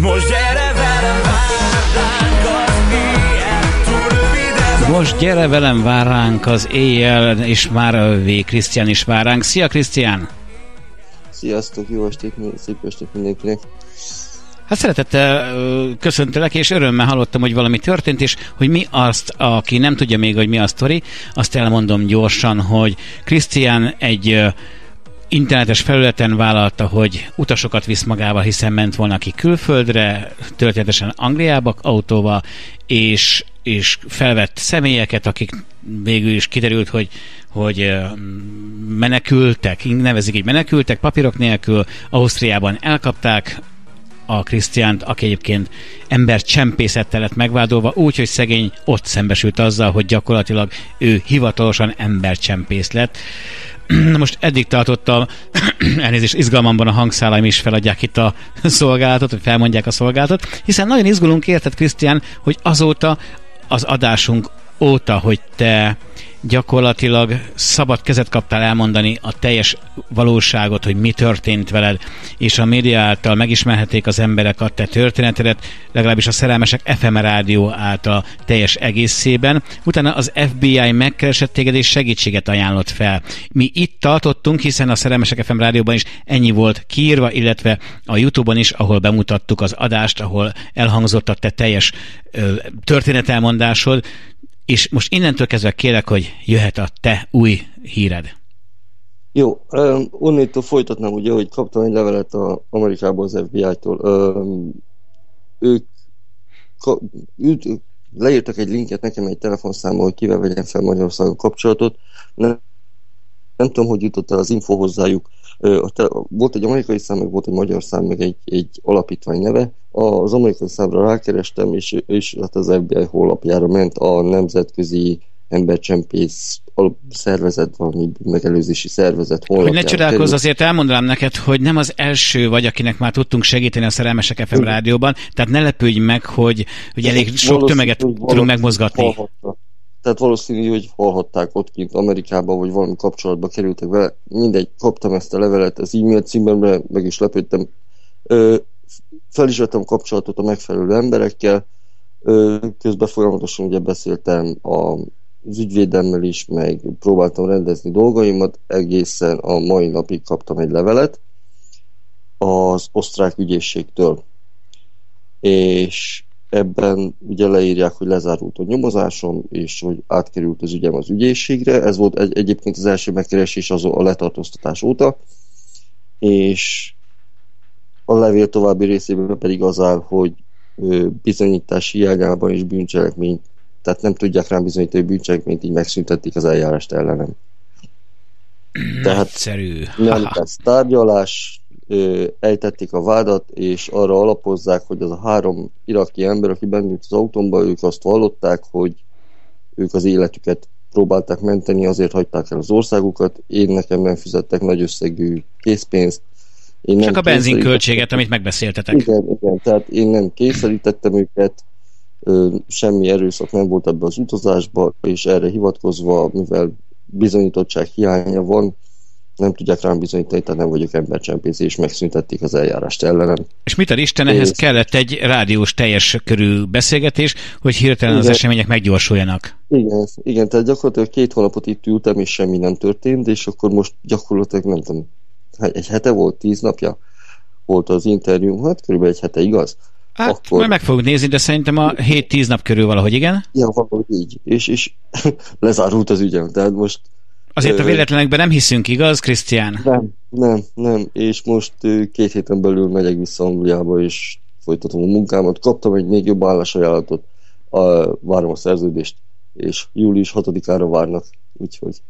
Most gyere velem, vár ránk az éjjel, és már Krisztián is vár ránk. Szia, Krisztián! Sziasztok, jó estét, szép estét mindenkinek! Hát szeretettel köszöntelek, és örömmel hallottam, hogy valami történt, és hogy mi azt, aki nem tudja még, hogy mi a sztori, azt elmondom gyorsan, hogy Krisztián egy internetes felületen vállalta, hogy utasokat visz magával, hiszen ment volna ki külföldre, történetesen Angliába autóval, és felvett személyeket, akik végül is kiderült, hogy menekültek, nevezik így menekültek, papírok nélkül, Ausztriában elkapták a Krisztiánt, aki egyébként embercsempészettel lett megvádolva, úgyhogy szegény ott szembesült azzal, hogy gyakorlatilag ő hivatalosan embercsempész lett. Most eddig tartottam, elnézést, izgalmamban a hangszálaim is feladják itt a szolgálatot, hogy felmondják a szolgálatot, hiszen nagyon izgulunk, érted, Krisztián, hogy azóta az adásunk óta, hogy te gyakorlatilag szabad kezet kaptál elmondani a teljes valóságot, hogy mi történt veled, és a média által megismerhették az emberek a te történetedet, legalábbis a Szerelmesek FM rádió által teljes egészében. Utána az FBI megkeresett téged és segítséget ajánlott fel. Mi itt tartottunk, hiszen a Szerelmesek FM rádióban is ennyi volt kiírva, illetve a YouTube-on is, ahol bemutattuk az adást, ahol elhangzott a te teljes történetelmondásod, és most innentől kezdve kérlek, hogy jöhet a te új híred. Jó, onnétől folytatnám, ugye, hogy kaptam egy levelet Amerikából, az FBI-tól. Ők leírtak egy linket nekem egy telefonszámmal, hogy kivel vegyen fel Magyarországon kapcsolatot. Nem tudom, hogy jutott el az info hozzájuk. Volt egy amerikai szám, meg volt egy magyar szám, meg egy alapítvány neve. Az amerikai számra rákerestem, és hát az FBI honlapjára ment a Nemzetközi Embercsempész szervezet, valami megelőzési szervezet honlapjára. Hogy ne csodálkozz, azért elmondanám neked, hogy nem az első vagy, akinek már tudtunk segíteni a Szerelmesek FM rádióban, tehát ne lepődj meg, hogy elég sok tömeget tudunk megmozgatni. Hallhatta. Tehát valószínű, hogy hallhatták ott kint Amerikában, vagy valami kapcsolatba kerültek vele. Mindegy, kaptam ezt a levelet az e-mail címemre, meg is lepődtem. Fel is vettem kapcsolatot a megfelelő emberekkel, közben folyamatosan ugye beszéltem az ügyvédemmel is, meg próbáltam rendezni dolgaimat, egészen a mai napig kaptam egy levelet az osztrák ügyészségtől. És ebben ugye leírják, hogy lezárult a nyomozásom, és hogy átkerült az ügyem az ügyészségre. Ez volt egyébként az első megkeresés a letartóztatás óta, és a levél további részében pedig az áll, hogy bizonyítás hiányában és bűncselekmény, tehát nem tudják rám bizonyítani bűncselekményt, így megszüntették az eljárást ellenem. Tehát nem lesz tárgyalás, ejtették a vádat, és arra alapozzák, hogy az a 3 iraki ember, aki bent ült az autómba, ők azt vallották, hogy ők az életüket próbálták menteni, azért hagyták el az országukat, nekem nem fizettek nagy összegű készpénzt. Csak a benzinköltséget, amit megbeszéltetek. Igen, tehát én nem kényszerítettem őket, semmi erőszak nem volt ebbe az utazásba, és erre hivatkozva, mivel bizonyítottság hiánya van, nem tudják rám bizonyítani, tehát nem vagyok embercsempész, és megszüntették az eljárást ellenem. És mit ad Isten, ehhez kellett egy rádiós teljes körű beszélgetés, hogy hirtelen az események meggyorsuljanak. Igen, tehát gyakorlatilag 2 hónapot itt ültem, és semmi nem történt, és akkor most gyakorlatilag nem tudom, egy hete volt, 10 napja volt az interjú, hát körülbelül egy hete, igaz? Hát akkor... majd meg fogjuk nézni, de szerintem a 7-10 nap körül valahogy, igen? Ja, valahogy így, és lezárult az ügyem, tehát most azért a véletlenekben nem hiszünk, igaz, Krisztián? Nem, és most 2 héten belül megyek vissza Angliába, és folytatom a munkámat. Kaptam egy még jobb állásajánlatot, várom a szerződést, és július 6-ára várnak, úgyhogy...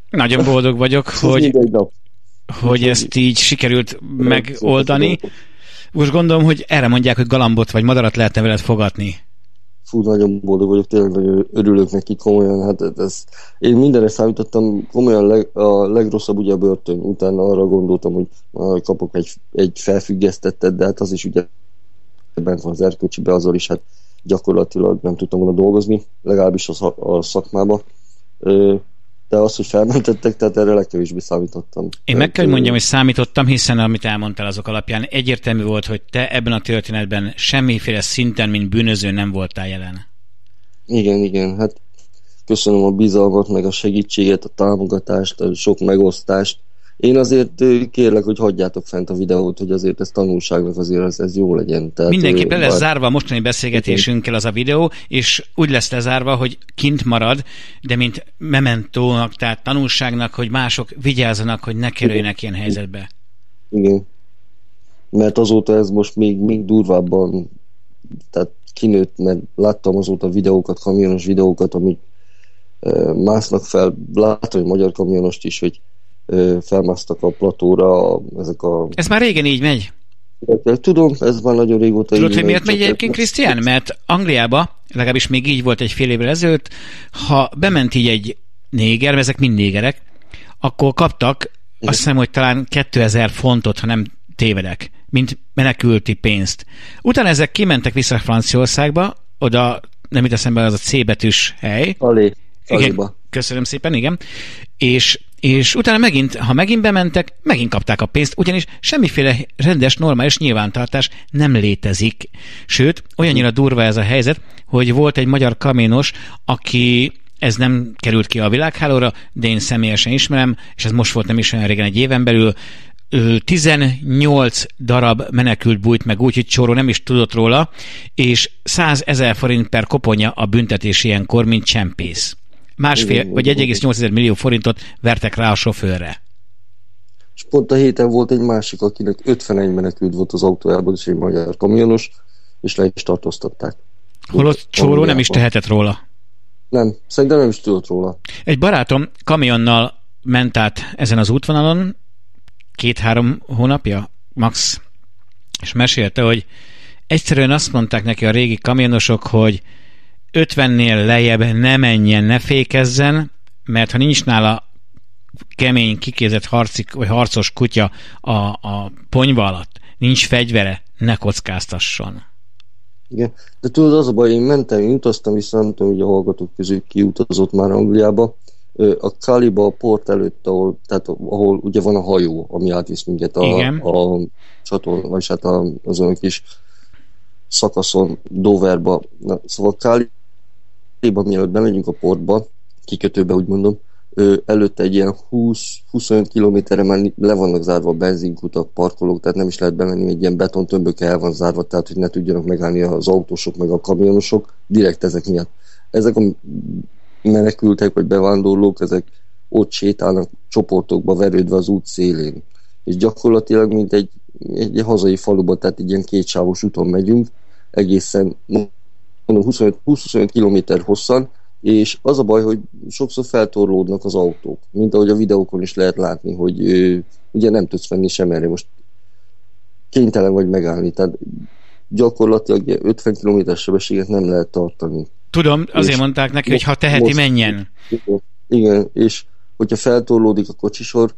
Nagyon boldog vagyok, hogy ezt így sikerült megoldani. Most gondolom, hogy erre mondják, hogy galambot vagy madarat lehetne veled fogatni. Fú, nagyon boldog vagyok, tényleg nagyon örülök neki, komolyan, hát én mindenre számítottam, komolyan a legrosszabb ugye a börtön, utána arra gondoltam, hogy kapok egy felfüggesztettet, de hát az is ugye bent van az erkölcsibe, azzal is hát gyakorlatilag nem tudtam volna dolgozni, legalábbis a szakmába. de az, hogy felmentettek, tehát erre legkevésbé számítottam. Én meg kell, hogy mondjam, hogy számítottam, hiszen amit elmondtál azok alapján, egyértelmű volt, hogy te ebben a történetben semmiféle szinten, mint bűnöző nem voltál jelen. Igen, hát köszönöm a bizalmat, meg a segítséget, a támogatást, a sok megosztást. Én azért kérlek, hogy hagyjátok fent a videót, hogy azért ez tanulságnak azért ez jó legyen. Tehát, mindenképp le lesz zárva a mostani beszélgetésünkkel az a videó, és úgy lesz lezárva, hogy kint marad, de mint mementónak, tehát tanulságnak, hogy mások vigyázzanak, hogy ne kerüljenek ilyen helyzetbe. Igen. Mert azóta ez most még durvábban, tehát kinőtt, mert láttam azóta videókat, kamionos videókat, amik másznak fel, látom, hogy magyar kamionost is, hogy felmásztak a platóra ezek a... Ez már régen így megy. Tudom, ez már nagyon régóta. Tudod, hogy miért megy egyébként, Krisztián? Mert Angliába, legalábbis még így volt egy fél évvel ezelőtt, ha bement így egy néger, ezek mind négerek, akkor kaptak, azt hiszem, hogy talán 2000 fontot, ha nem tévedek, mint menekülti pénzt. Utána ezek kimentek vissza Franciaországba, oda nem jut eszembe az a C betűs hely. Igen, köszönöm szépen, igen. És utána megint, ha megint bementek, megint kapták a pénzt, ugyanis semmiféle rendes, normális nyilvántartás nem létezik. Sőt, olyannyira durva ez a helyzet, hogy volt egy magyar kamionos, aki, ez nem került ki a világhálóra, de én személyesen ismerem, és ez most volt nem is olyan régen, egy éven belül, 18 darab menekült bújt meg úgy, hogy Csóró nem is tudott róla, és 100 000 forint per koponya a büntetés ilyenkor, mint csempész. Másfél, vagy 1,8 millió forintot vertek rá a sofőrre. És pont a héten volt egy másik, akinek 51 menekült volt az autójában, és egy magyar kamionos, és le is tartóztatták. Holott Csóró nem is tehetett róla. Nem, szerintem nem is tudott róla. Egy barátom kamionnal ment át ezen az útvonalon 2-3 hónapja, max. És mesélte, hogy egyszerűen azt mondták neki a régi kamionosok, hogy 50-nél lejjebb ne menjen, ne fékezzen, mert ha nincs nála kemény, kiképzett vagy harcos kutya a ponyva alatt, nincs fegyvere, ne kockáztasson. Igen, de tudod, az a baj, én utaztam vissza, nem tudom, hogy a hallgatók közül ki utazott már Angliába, a Caliba, a port előtt, ahol ugye van a hajó, ami átvisz minket a csatorn, vagy hát azon a kis szakaszon Doverba. Na, szóval Caliba, mielőtt bemegyünk a portba, kikötőbe úgy mondom, előtte egy ilyen 20-25 kilométerre már le vannak zárva a benzinkutak, parkolók, tehát nem is lehet bemenni, egy ilyen betontömbökkel el van zárva, tehát hogy ne tudjanak megállni az autósok meg a kamionosok, direkt ezek miatt. Ezek a menekültek vagy bevándorlók, ezek ott sétálnak csoportokba verődve az út szélén. És gyakorlatilag mint egy hazai faluban, tehát egy ilyen kétsávos úton megyünk, egészen mondom 20-25 kilométer hosszan, és az a baj, hogy sokszor feltorlódnak az autók, mint ahogy a videókon is lehet látni, hogy ugye nem tudsz venni sem erre, most kénytelen vagy megállni, tehát gyakorlatilag 50 km sebességet nem lehet tartani. Tudom, azért mondták neki, hogy ha teheti, menjen. Igen, és hogyha feltorlódik a kocsisor,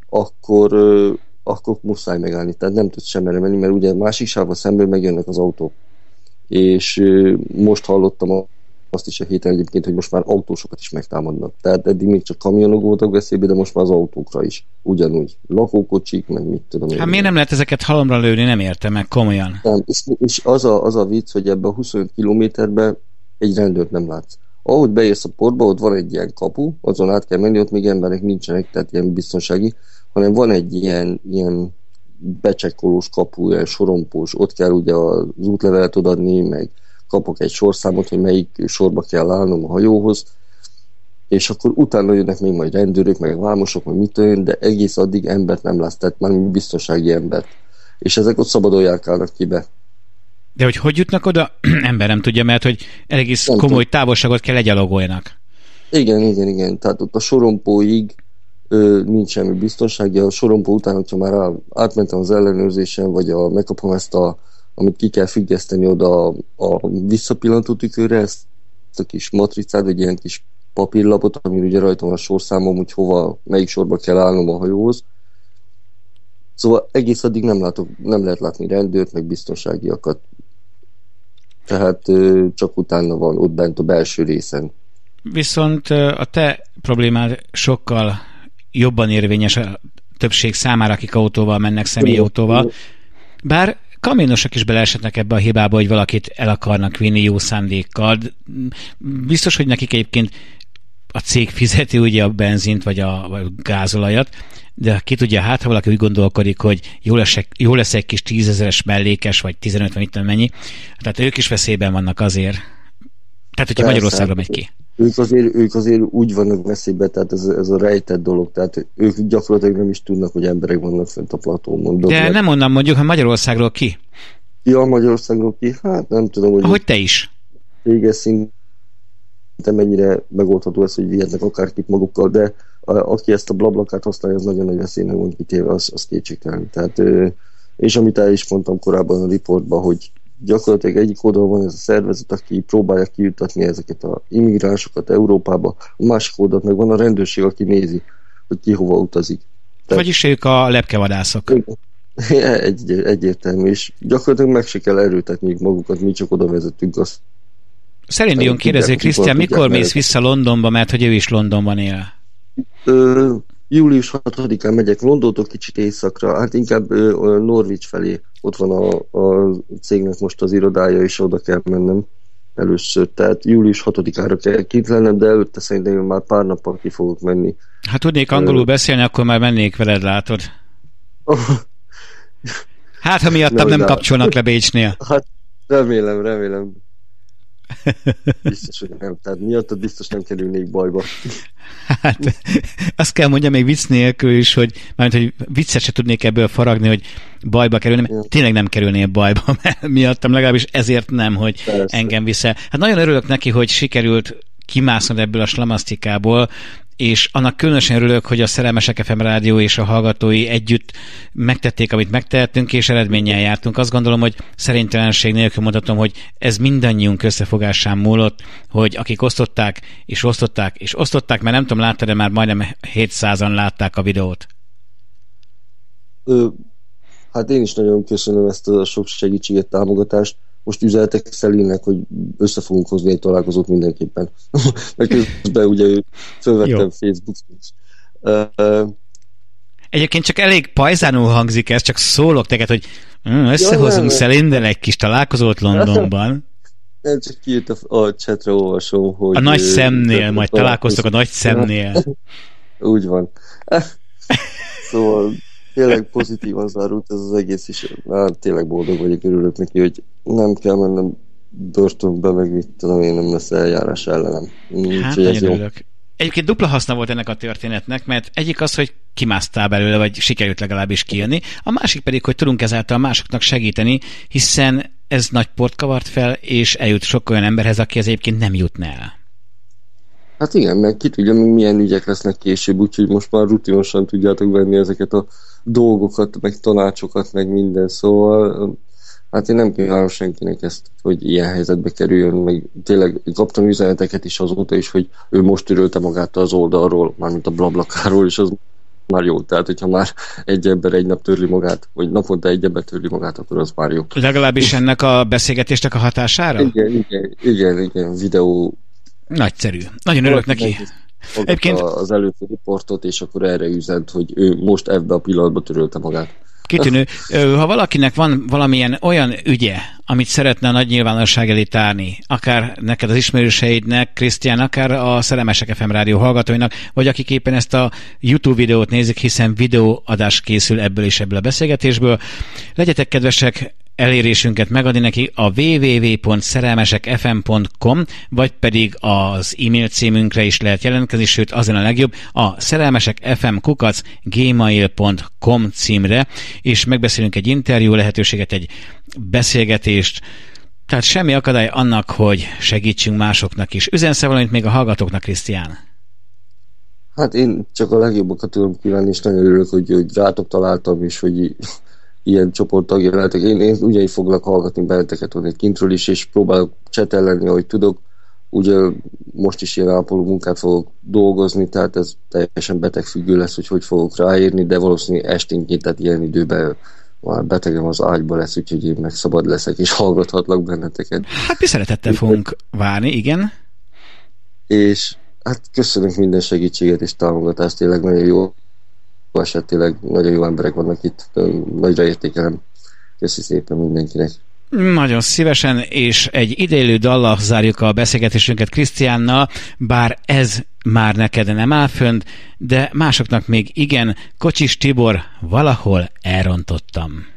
akkor muszáj megállni, tehát nem tudsz sem erre menni, mert ugye másik sávban szemben megjönnek az autók. És most hallottam azt is a héten egyébként, hogy most már autósokat is megtámadnak. Tehát eddig még csak kamionok voltak veszélybe, de most már az autókra is. Ugyanúgy. Lakókocsik, meg mit tudom. Hát miért nem lehet ezeket halomra lőni, nem értem meg, komolyan. Nem, és az a vicc, hogy ebben a 25 kilométerben egy rendőrt nem látsz. Ahogy beérsz a portba, ott van egy ilyen kapu, azon át kell menni, ott még emberek nincsenek, tehát ilyen biztonsági, hanem van egy ilyen becsekkolós kapu, ilyen sorompós, ott kell ugye az útlevelet odaadni, meg kapok egy sorszámot, hogy melyik sorba kell állnom a hajóhoz, és akkor utána jönnek még majd rendőrök, meg vámosok, meg mit olyan, de egész addig embert nem látsz, tehát már biztonsági embert. És ezek ott szabadon járkálnak ki be. De hogy jutnak oda? Ember nem tudja, mert hogy egész komoly távolságot kell legyalogoljanak. Igen. Tehát ott a sorompóig nincs semmi biztonsági. A sorompó után, hogyha már átmentem az ellenőrzésen, vagy megkapom ezt amit ki kell függeszteni oda a visszapillantó tükörre, ezt a kis matricát, vagy ilyen kis papírlapot, ami ugye rajta van a sorszámom, hogy melyik sorba kell állnom a hajóhoz. Szóval egész addig nem lehet látni rendőrt, meg biztonságiakat. Tehát csak utána van ott bent a belső részen. viszont a te problémád sokkal jobban érvényes a többség számára, akik autóval mennek, személyautóval. Bár kamionosok is beleeshetnek ebbe a hibába, hogy valakit el akarnak vinni jó szándékkal. Biztos, hogy nekik egyébként a cég fizeti ugye a benzint, vagy a gázolajat, de ki tudja, hát ha valaki úgy gondolkodik, hogy jó lesz egy kis 10 000-es mellékes, vagy 15, vagy mit mennyi, tehát ők is veszélyben vannak azért. Tehát, hogyha Magyarországra megy ki. Ők azért úgy vannak veszélyben, tehát ez a rejtett dolog, tehát ők gyakorlatilag nem is tudnak, hogy emberek vannak fent a platón. De nem onnan mondjuk, ha Magyarországról ki. Ja, Magyarországról ki? Hát nem tudom, hogy... Ahogy te is. Véges szinten mennyire megoldható ez, hogy vihetnek akárkit magukkal, de aki ezt a blablakát használja, az nagyon nagy veszélynek van kitéve, az kétségtelen. Tehát, és amit el is mondtam korábban a riportban, hogy gyakorlatilag egyik oldalon van ez a szervezet, aki próbálja kijutatni ezeket az immigransokat Európába, a másik oldalt meg van a rendőrség, aki nézi, hogy ki hova utazik. Tehát, vagyis ők a lepkevadászok. Egyértelmű, és gyakorlatilag meg se kell erőtetniük magukat, mi csak oda vezetünk azt. Szerint Dion kérdezi, Krisztián, mikor mész vissza Londonba, mert hogy ő is Londonban él? Július 6-án megyek Londontól kicsit északra, hát inkább Norwich felé, ott van a cégnek most az irodája, és oda kell mennem először, tehát július 6-ára kell kint lennem, de előtte szerintem már pár nappal ki fogok menni. Ha tudnék angolul beszélni, akkor már mennék veled, látod. Hát, ha miattam nem kapcsolnak le Bécsnél. Hát, remélem. Biztos, hogy nem. Tehát miattad biztos nem kerülnék bajba. Hát, azt kell mondjam még vicc nélkül is, hogy viccet se tudnék ebből faragni, hogy bajba kerülni, mert tényleg nem kerülnél bajba, mert miattam legalábbis ezért nem, hogy persze. Engem viszel. Hát nagyon örülök neki, hogy sikerült kimásznod ebből a slamasztikából, és annak különösen örülök, hogy a Szerelmesek FM rádió és a hallgatói együtt megtették, amit megtehettünk, és eredménnyel jártunk. Azt gondolom, hogy szerintelenség nélkül mondhatom, hogy ez mindannyiunk összefogásán múlott, hogy akik osztották, mert nem tudom, láttad, de már majdnem 700-an látták a videót. Hát én is nagyon köszönöm ezt a sok segítséget, támogatást. Most üzeltek Szelinnek, hogy össze fogunk hozni egy találkozót mindenképpen. Mert közben ugye fölvettem Facebookon is. Egyébként csak elég pajzánul hangzik ez, csak szólok neked, hogy összehozunk Szelinnel egy kis találkozót Londonban. Nem, csak kijött a chatre olvasom, hogy... A nagy szemnél, majd találkoztok a nagy szemnél. Úgy van. Szóval tényleg pozitívan zárult ez az egész is. Tényleg boldog vagyok, örülök neki, hogy nem kell mennem börtönbe, meg mit tudom én, nem lesz eljárás ellenem. Hát nagyon örülök. Egyébként dupla haszna volt ennek a történetnek, mert egyik az, hogy kimásztál belőle, vagy sikerült legalábbis kijönni, a másik pedig, hogy tudunk ezáltal másoknak segíteni, hiszen ez nagy port kavart fel, és eljut sok olyan emberhez, aki az egyébként nem jutna el. Hát igen, meg ki tudja, milyen ügyek lesznek később, úgyhogy most már rutinosan tudjátok venni ezeket a dolgokat, meg tanácsokat, meg minden, szóval hát én nem kívánom senkinek ezt, hogy ilyen helyzetbe kerüljön, meg tényleg kaptam üzeneteket is azóta is, hogy ő most törölte magát az oldalról, mármint a blablakáról, és az már jó. Tehát, hogyha már egy ember egy nap törli magát, vagy naponta egy ember törli magát, akkor az már jó. Legalábbis ennek a beszélgetésnek a hatására? Igen, videó. Nagyszerű. Nagyon örülök neki. Egyébként az előző riportot, és akkor erre üzent, hogy ő most ebbe a pillanatban törölte magát. Kitűnő. Ha valakinek van valamilyen olyan ügye, amit szeretne a nagy nyilvánosság elé tárni, akár neked az ismerőseidnek, Krisztián, akár a Szerelmesek FM rádió hallgatóinak, vagy akik éppen ezt a YouTube videót nézik, hiszen videóadás készül ebből és ebből a beszélgetésből. Legyetek kedvesek elérésünket megadni neki a www.szerelmesekfm.com, vagy pedig az e-mail címünkre is lehet jelentkezni, sőt azon a legjobb a szerelmesekfm@gmail.com címre, és megbeszélünk egy interjú lehetőséget, egy beszélgetést, tehát semmi akadály annak, hogy segítsünk másoknak is. Üzensz valamit még a hallgatóknak, Krisztián? Hát én csak a legjobbakat tudom kívánni, és nagyon örülök, hogy rátok találtam, és hogy ilyen csoporttagja lehetek. Én ugyanígy foglak hallgatni benneteket ott kintről is, és próbálok csetellenni, ahogy tudok. Ugye most is ilyen ápoló munkát fogok dolgozni, tehát ez teljesen betegfüggő lesz, hogy fogok ráírni, de valószínűleg esténként, tehát ilyen időben már betegem az ágyba lesz, úgyhogy én meg szabad leszek, és hallgathatlak benneteket. Hát mi szeretettel fogunk várni, igen. és hát köszönök minden segítséget és támogatást, tényleg nagyon jó eset, tényleg nagyon jó emberek vannak itt, nagyra értékelem. Köszi szépen mindenkinek. Nagyon szívesen, és egy idélő dallal zárjuk a beszélgetésünket Krisztiánnal, bár ez már neked nem áll fönt, de másoknak még igen. Kocsis Tibor, Valahol elrontottam.